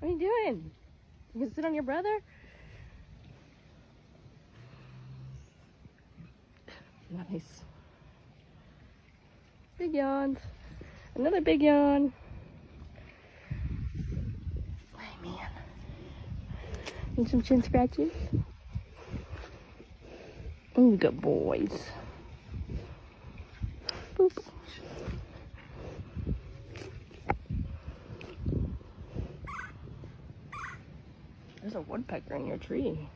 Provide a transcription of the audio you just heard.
What are you doing? You gonna sit on your brother? Nice. Big yawns. Another big yawn. Hey, man. Need some chin scratches? Oh, good boys. Boop. There's a woodpecker in your tree.